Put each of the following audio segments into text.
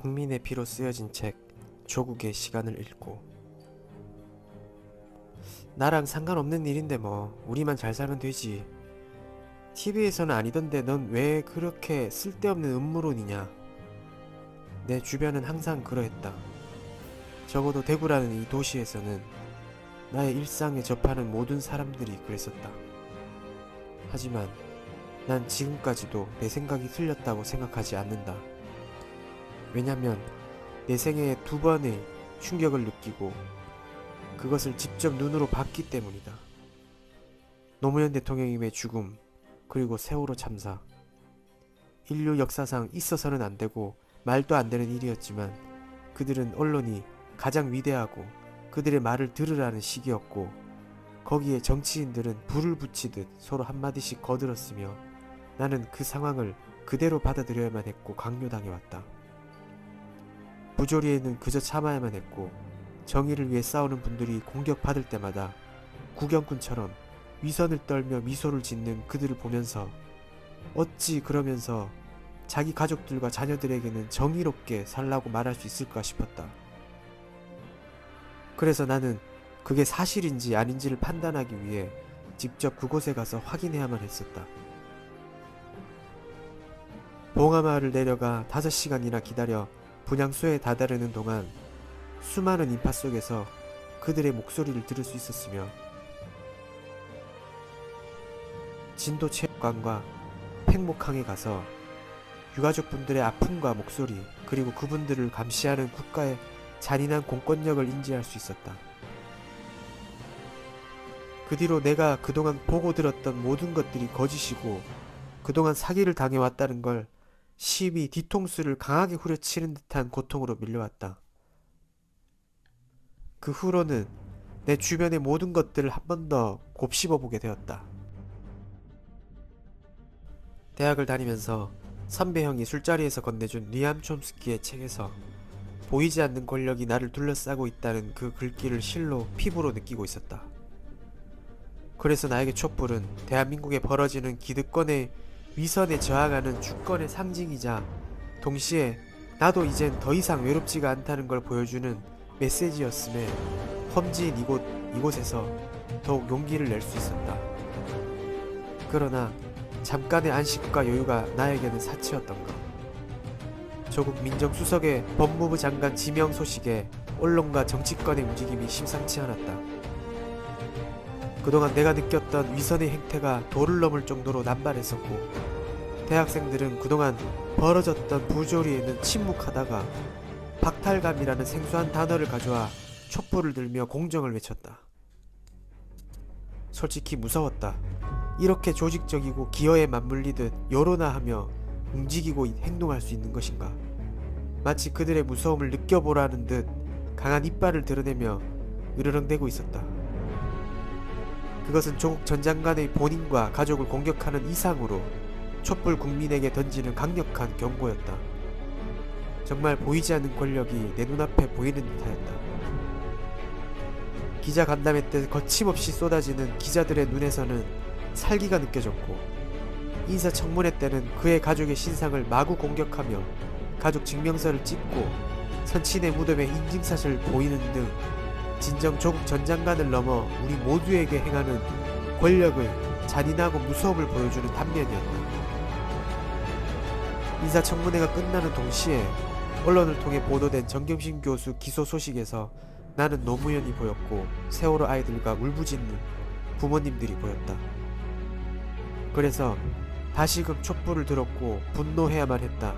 국민의 피로 쓰여진 책 조국의 시간을 읽고. 나랑 상관없는 일인데 뭐 우리만 잘 살면 되지. TV에서는 아니던데 넌 왜 그렇게 쓸데없는 음모론이냐. 내 주변은 항상 그러했다. 적어도 대구라는 이 도시에서는 나의 일상에 접하는 모든 사람들이 그랬었다. 하지만 난 지금까지도 내 생각이 틀렸다고 생각하지 않는다. 왜냐면 내 생애에 2번의 충격을 느끼고 그것을 직접 눈으로 봤기 때문이다. 노무현 대통령님의 죽음, 그리고 세월호 참사. 인류 역사상 있어서는 안 되고 말도 안 되는 일이었지만 그들은 언론이 가장 위대하고 그들의 말을 들으라는 시기였고, 거기에 정치인들은 불을 붙이듯 서로 한마디씩 거들었으며 나는 그 상황을 그대로 받아들여야만 했고 강요당해왔다. 부조리에는 그저 참아야만 했고, 정의를 위해 싸우는 분들이 공격받을 때마다 구경꾼처럼 위선을 떨며 미소를 짓는 그들을 보면서 어찌 그러면서 자기 가족들과 자녀들에게는 정의롭게 살라고 말할 수 있을까 싶었다. 그래서 나는 그게 사실인지 아닌지를 판단하기 위해 직접 그곳에 가서 확인해야만 했었다. 봉하마을을 내려가 5시간이나 기다려 분향소에 다다르는 동안 수많은 인파 속에서 그들의 목소리를 들을 수 있었으며, 진도체육관과 팽목항에 가서 유가족분들의 아픔과 목소리, 그리고 그분들을 감시하는 국가의 잔인한 공권력을 인지할 수 있었다. 그 뒤로 내가 그동안 보고 들었던 모든 것들이 거짓이고 그동안 사기를 당해왔다는 걸 심히 뒤통수를 강하게 후려치는 듯한 고통으로 밀려왔다. 그 후로는 내 주변의 모든 것들을 한 번 더 곱씹어보게 되었다. 대학을 다니면서 선배 형이 술자리에서 건네준 리암 촘스키의 책에서 보이지 않는 권력이 나를 둘러싸고 있다는 그 글귀를 실로 피부로 느끼고 있었다. 그래서 나에게 촛불은 대한민국에 벌어지는 기득권의 위선에 저항하는 주권의 상징이자 동시에 나도 이젠 더 이상 외롭지가 않다는 걸 보여주는 메시지였음에 험지인 이곳에서 더욱 용기를 낼 수 있었다. 그러나 잠깐의 안식과 여유가 나에게는 사치였던가. 조국 민정수석의 법무부 장관 지명 소식에 언론과 정치권의 움직임이 심상치 않았다. 그동안 내가 느꼈던 위선의 행태가 도를 넘을 정도로 남발했었고, 대학생들은 그동안 벌어졌던 부조리에는 침묵하다가 박탈감이라는 생소한 단어를 가져와 촛불을 들며 공정을 외쳤다. 솔직히 무서웠다. 이렇게 조직적이고 기어에 맞물리듯 여론화 하며 움직이고 행동할 수 있는 것인가. 마치 그들의 무서움을 느껴보라는 듯 강한 이빨을 드러내며 으르렁대고 있었다. 그것은 조국 전 장관의 본인과 가족을 공격하는 이상으로 촛불 국민에게 던지는 강력한 경고였다. 정말 보이지 않는 권력이 내 눈앞에 보이는 듯하였다. 기자 간담회 때 거침없이 쏟아지는 기자들의 눈에서는 살기가 느껴졌고, 인사청문회 때는 그의 가족의 신상을 마구 공격하며 가족 증명서를 찍고 선친의 무덤에 인증샷을 보이는 등 진정 조국 전 장관을 넘어 우리 모두에게 행하는 권력의 잔인하고 무서움을 보여주는 단면이었다. 인사청문회가 끝나는 동시에 언론을 통해 보도된 정경심 교수 기소 소식에서 나는 노무현이 보였고 세월호 아이들과 울부짖는 부모님들이 보였다. 그래서 다시금 촛불을 들었고 분노해야만 했다.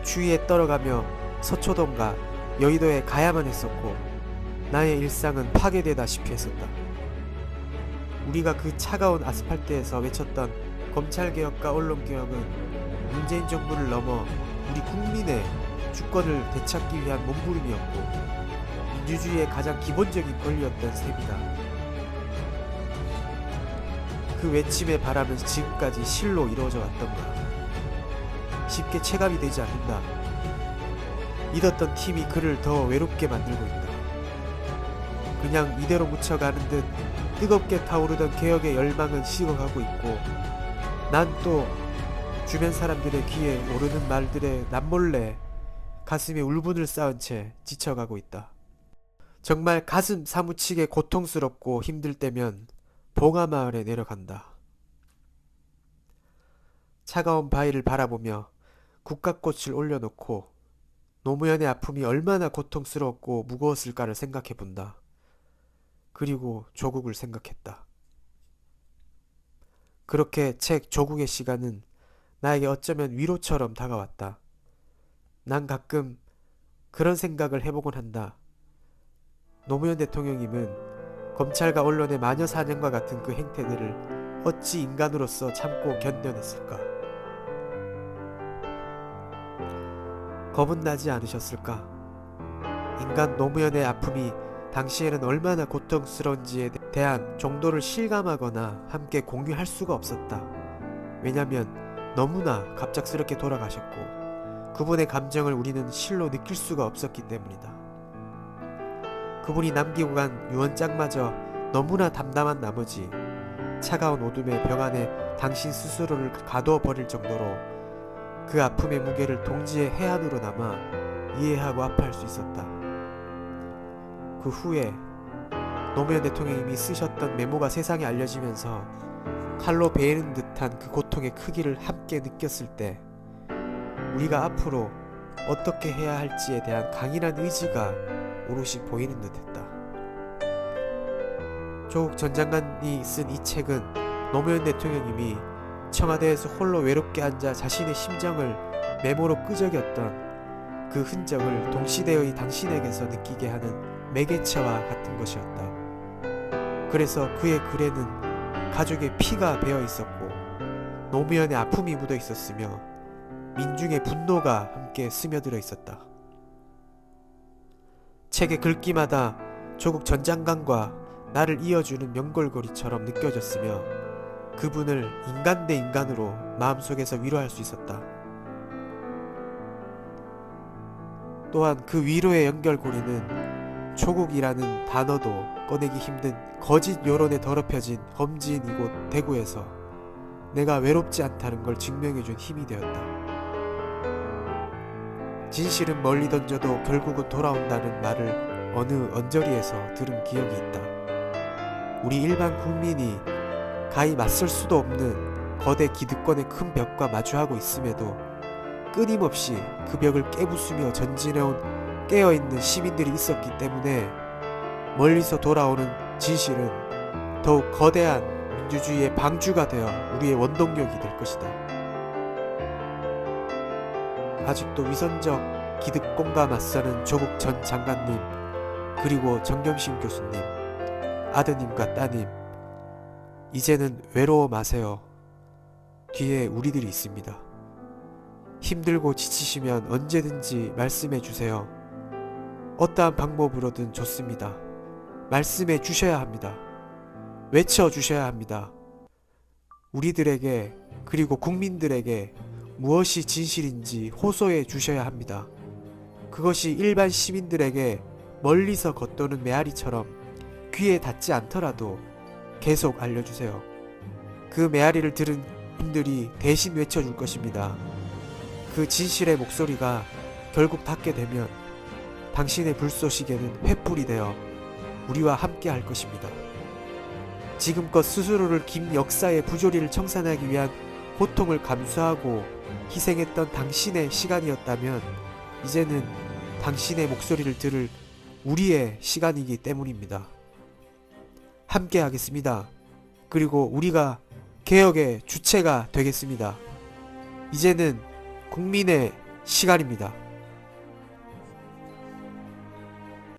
추위에 떨어가며 서초동과 여의도에 가야만 했었고 나의 일상은 파괴되다시피 했었다. 우리가 그 차가운 아스팔트에서 외쳤던 검찰개혁과 언론개혁은 문재인 정부를 넘어 우리 국민의 주권을 되찾기 위한 몸부림이었고 민주주의의 가장 기본적인 권리였던 셈이다. 그 외침의 바람은 지금까지 실로 이루어져 왔던가. 쉽게 체감이 되지 않는다. 믿었던 팀이 그를 더 외롭게 만들고 있다. 그냥 이대로 묻혀가는 듯 뜨겁게 타오르던 개혁의 열망은 식어가고 있고, 난 또 주변 사람들의 귀에 오르는 말들에 남몰래 가슴에 울분을 쌓은 채 지쳐가고 있다. 정말 가슴 사무치게 고통스럽고 힘들 때면 봉하마을에 내려간다. 차가운 바위를 바라보며 국화꽃을 올려놓고 노무현의 아픔이 얼마나 고통스러웠고 무거웠을까를 생각해 본다. 그리고 조국을 생각했다. 그렇게 책 조국의 시간은 나에게 어쩌면 위로처럼 다가왔다. 난 가끔 그런 생각을 해보곤 한다. 노무현 대통령님은 검찰과 언론의 마녀 사냥과 같은 그 행태들을 어찌 인간으로서 참고 견뎌냈을까? 겁은 나지 않으셨을까? 인간 노무현의 아픔이 당시에는 얼마나 고통스러운지에 대한 정도를 실감하거나 함께 공유할 수가 없었다. 왜냐면 너무나 갑작스럽게 돌아가셨고 그분의 감정을 우리는 실로 느낄 수가 없었기 때문이다. 그분이 남기고 간 유언장마저 너무나 담담한 나머지 차가운 어둠의 벽 안에 당신 스스로를 가두어 버릴 정도로 그 아픔의 무게를 동지의 해안으로 남아 이해하고 아파할 수 있었다. 그 후에 노무현 대통령님이 쓰셨던 메모가 세상에 알려지면서 칼로 베이는 듯한 그 고통의 크기를 함께 느꼈을 때 우리가 앞으로 어떻게 해야 할지에 대한 강인한 의지가 오롯이 보이는 듯했다. 조국 전 장관이 쓴 이 책은 노무현 대통령님이 청와대에서 홀로 외롭게 앉아 자신의 심정을 메모로 끄적였던 그 흔적을 동시대의 당신에게서 느끼게 하는 매개체와 같은 것이었다. 그래서 그의 글에는 가족의 피가 배어 있었고 노무현의 아픔이 묻어 있었으며 민중의 분노가 함께 스며들어 있었다. 책의 글귀마다 조국 전 장관과 나를 이어주는 연골고리처럼 느껴졌으며 그분을 인간 대 인간으로 마음속에서 위로할 수 있었다. 또한 그 위로의 연결고리는 조국이라는 단어도 꺼내기 힘든 거짓 여론에 더럽혀진 험지인 이곳 대구에서 내가 외롭지 않다는 걸 증명해준 힘이 되었다. 진실은 멀리 던져도 결국은 돌아온다는 말을 어느 언저리에서 들은 기억이 있다. 우리 일반 국민이 가히 맞설 수도 없는 거대 기득권의 큰 벽과 마주하고 있음에도 끊임없이 그 벽을 깨부수며 전진해온 깨어있는 시민들이 있었기 때문에 멀리서 돌아오는 진실은 더욱 거대한 민주주의의 방주가 되어 우리의 원동력이 될 것이다. 아직도 위선적 기득권과 맞서는 조국 전 장관님, 그리고 정경심 교수님, 아드님과 따님, 이제는 외로워 마세요. 뒤에 우리들이 있습니다. 힘들고 지치시면 언제든지 말씀해 주세요. 어떠한 방법으로든 좋습니다. 말씀해 주셔야 합니다. 외쳐 주셔야 합니다. 우리들에게 그리고 국민들에게 무엇이 진실인지 호소해 주셔야 합니다. 그것이 일반 시민들에게 멀리서 겉도는 메아리처럼 귀에 닿지 않더라도 계속 알려주세요. 그 메아리를 들은 분들이 대신 외쳐줄 것입니다. 그 진실의 목소리가 결국 닿게 되면 당신의 불쏘시개는 횃불이 되어 우리와 함께 할 것입니다. 지금껏 스스로를 긴 역사의 부조리를 청산하기 위한 고통을 감수하고 희생했던 당신의 시간이었다면 이제는 당신의 목소리를 들을 우리의 시간이기 때문입니다. 함께 하겠습니다. 그리고 우리가 개혁의 주체가 되겠습니다. 이제는 국민의 시간입니다.